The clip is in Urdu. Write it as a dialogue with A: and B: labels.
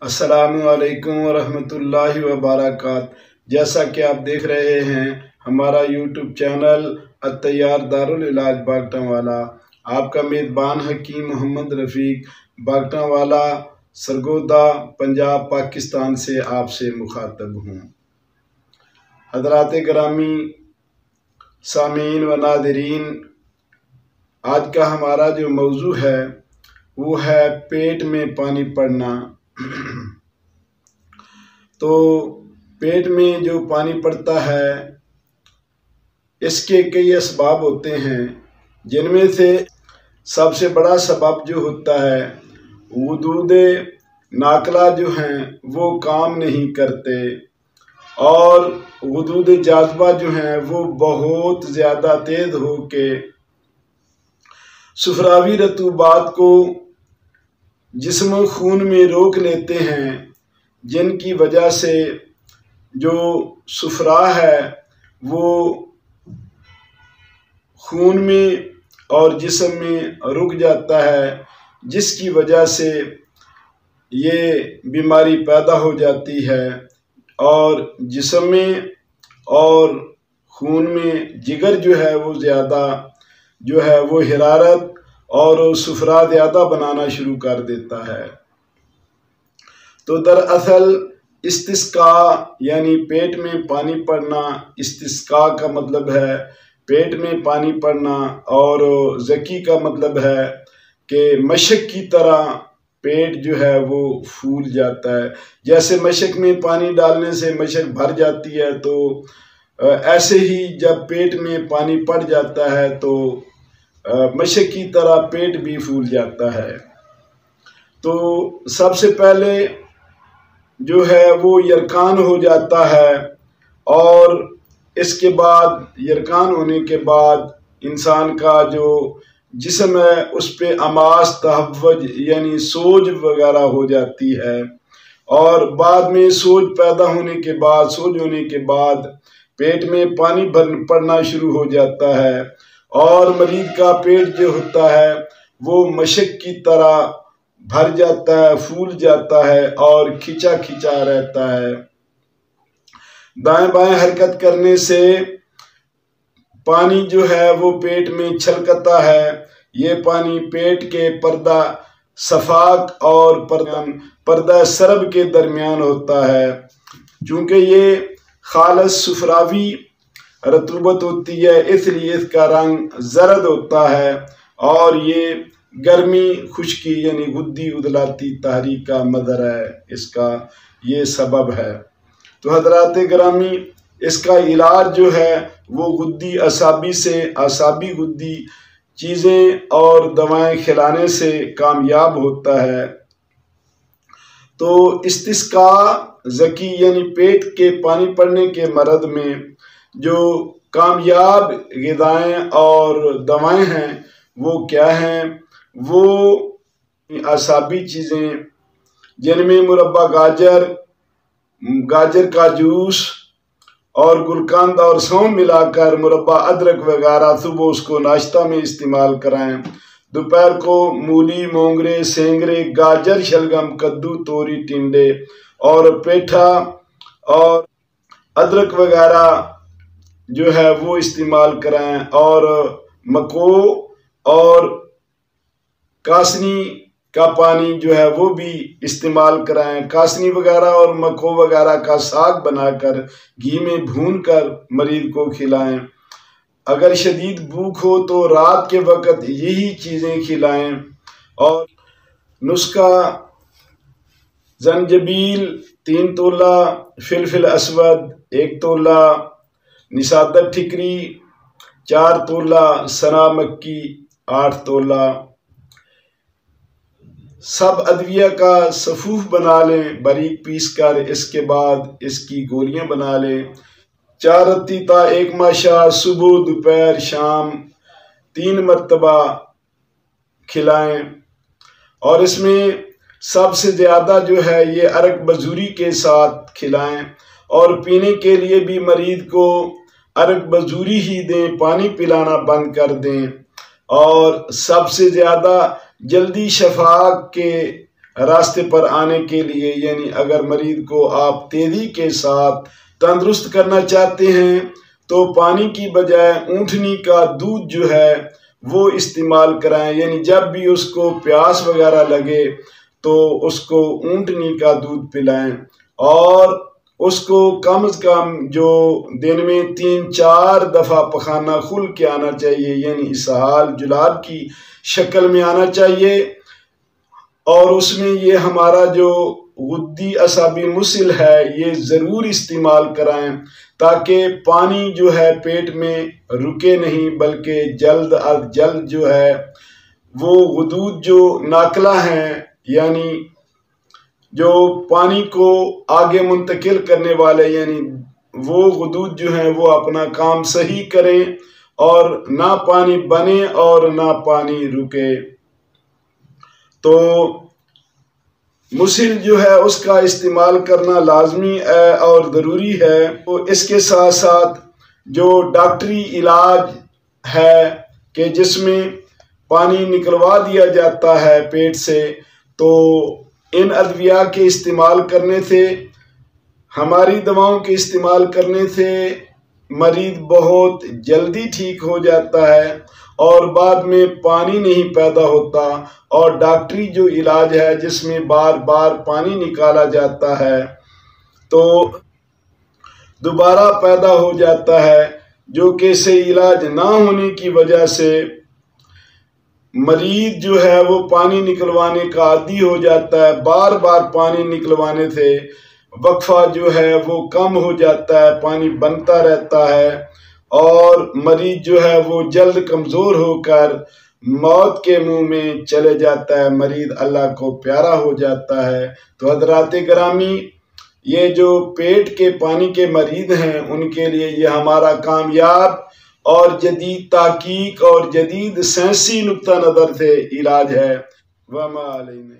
A: السلام علیکم ورحمۃ اللہ وبرکاتہ۔ جیسا کہ آپ دیکھ رہے ہیں ہمارا یوٹیوب چینل الطیار دارالعلاج باگٹا والا، آپ کا میزبان حکیم محمد رفیق باگٹا والا سرگودا پنجاب پاکستان سے آپ سے مخاطب ہوں۔ حضرات گرامی سامعین و ناظرین، آج کا ہمارا جو موضوع ہے وہ ہے پیٹ میں پانی پڑنا۔ تو پیٹ میں جو پانی پڑتا ہے اس کے کئی اسباب ہوتے ہیں، جن میں سے سب سے بڑا سبب جو ہوتا ہے غدود ناقلہ جو ہیں وہ کام نہیں کرتے، اور غدود جاذبہ جو ہیں وہ بہت زیادہ تیز ہو کے صفراوی رطوبات کو جسم و خون میں روک لیتے ہیں، جن کی وجہ سے جو صفرا ہے وہ خون میں اور جسم میں رک جاتا ہے، جس کی وجہ سے یہ بیماری پیدا ہو جاتی ہے، اور جسم میں اور خون میں جگر جو ہے وہ زیادہ جو ہے وہ حرارت اور صفرا زیادہ بنانا شروع کر دیتا ہے۔ تو دراصل استسقاء یعنی پیٹ میں پانی پڑنا، استسقاء کا مطلب ہے پیٹ میں پانی پڑنا، اور زکی کا مطلب ہے کہ مشق کی طرح پیٹ جو ہے وہ پھول جاتا ہے۔ جیسے مشق میں پانی ڈالنے سے مشق بھر جاتی ہے، تو ایسے ہی جب پیٹ میں پانی پڑ جاتا ہے تو مشق کی طرح پیٹ بھی پھول جاتا ہے۔ تو سب سے پہلے جو ہے وہ یرکان ہو جاتا ہے، اور اس کے بعد یرکان ہونے کے بعد انسان کا جو جسم ہے اس پہ اماس تہوج یعنی سوج وغیرہ ہو جاتی ہے، اور بعد میں سوج پیدا ہونے کے بعد پیٹ میں پانی پڑنا شروع ہو جاتا ہے، اور مریض کا پیٹ جو ہوتا ہے وہ مشق کی طرح بھر جاتا ہے، پھول جاتا ہے اور کھچا کھچا رہتا ہے۔ دائیں بائیں حرکت کرنے سے پانی جو ہے وہ پیٹ میں چھلکتا ہے۔ یہ پانی پیٹ کے پردہ صفاق اور پردہ سرب کے درمیان ہوتا ہے۔ چونکہ یہ خالص صفراوی رطوبت ہوتی ہے، اس لیے اس کا رنگ زرد ہوتا ہے، اور یہ گرمی خشکی یعنی غدی عضلاتی تحریک کا مظہر ہے، اس کا یہ سبب ہے۔ تو حضرات گرامی، اس کا علاج جو ہے وہ غدی اعصابی غدی چیزیں اور دوائیں کھلانے سے کامیاب ہوتا ہے۔ تو استسقاء زکی یعنی پیٹ کے پانی پڑنے کے مرض میں جو کامیاب غذائیں اور دوائیں ہیں وہ کیا ہیں؟ وہ اعصابی چیزیں، جن میں مربع گاجر کا جوس اور گلقند اور سونف ملا کر مربع ادرک وغیرہ صبح اس کو ناشتہ میں استعمال کرائیں، دوپہر کو مولی، مونگرے، سینگرے، گاجر، شلگم، کدو، توری، ٹنڈے اور پیٹھا اور ادرک وغیرہ جو ہے وہ استعمال کرائیں، اور مکو اور کاسنی کا پانی جو ہے وہ بھی استعمال کرائیں۔ کاسنی وغیرہ اور مکو وغیرہ کا ساگ بنا کر گھی میں بھون کر مریض کو کھلائیں۔ اگر شدید بھوک ہو تو رات کے وقت یہی چیزیں کھلائیں۔ اور نسخہ: زنجبیل 3 تولہ، فلفل اسود 1 تولہ، نسادر ٹھکری 4 تولہ، سنا مکی 8 تولہ۔ سب ادویہ کا سفوف بنا لیں باریک پیس کر، اس کے بعد اس کی گولیاں بنا لیں۔ 4 رتی تا 1 ماشا صبح، دوپہر، شام 3 مرتبہ کھلائیں، اور اس میں سب سے زیادہ جو ہے یہ عرق بزوری کے ساتھ کھلائیں، اور پینے کے لیے بھی مریض کو عرق بزوری ہی دیں، پانی پلانا بند کر دیں، اور سب سے زیادہ جلدی شفا کے راستے پر آنے کے لیے، یعنی اگر مریض کو آپ تیزی کے ساتھ تندرست کرنا چاہتے ہیں تو پانی کی بجائے اونٹنی کا دودھ جو ہے وہ استعمال کرائیں، یعنی جب بھی اس کو پیاس وغیرہ لگے تو اس کو اونٹنی کا دودھ پلائیں، اور اس کو کم از کم جو دن میں 3-4 دفعہ پخانہ کھل کے آنا چاہیے، یعنی اسہال جلاب کی شکل میں آنا چاہیے، اور اس میں یہ ہمارا جو غدی اعصابی مسل ہے یہ ضرور استعمال کرائیں تاکہ پانی جو ہے پیٹ میں رکے نہیں، بلکہ جلد از جلد جو ہے وہ غدود جو ناقلہ ہیں، یعنی جو پانی کو آگے منتقل کرنے والے، یعنی وہ غدود جو ہیں وہ اپنا کام صحیح کریں اور نہ پانی بنے اور نہ پانی رکے۔ تو مسل جو ہے اس کا استعمال کرنا لازمی ہے اور ضروری ہے۔ تو اس کے ساتھ ساتھ جو ڈاکٹری علاج ہے کہ جس میں پانی نکلوا دیا جاتا ہے پیٹ سے، تو ان ادویہ کے استعمال کرنے سے، ہماری دواؤں کے استعمال کرنے سے مریض بہت جلدی ٹھیک ہو جاتا ہے اور بعد میں پانی نہیں پیدا ہوتا، اور ڈاکٹری جو علاج ہے جس میں بار بار پانی نکالا جاتا ہے تو دوبارہ پیدا ہو جاتا ہے، جو کہ صحیح علاج نہ ہونے کی وجہ سے مریض جو ہے وہ پانی نکلوانے کا عادی ہو جاتا ہے۔ بار بار پانی نکلوانے سے وقفہ جو ہے وہ کم ہو جاتا ہے، پانی بنتا رہتا ہے، اور مریض جو ہے وہ جلد کمزور ہو کر موت کے منہ میں چلے جاتا ہے، مریض اللہ کو پیارا ہو جاتا ہے۔ تو حضرات گرامی، یہ جو پیٹ کے پانی کے مریض ہیں ان کے لیے یہ ہمارا کامیاب اور جدید تحقیق اور جدید سائنسی نقطہ نظر سے علاج ہے۔ وما علینا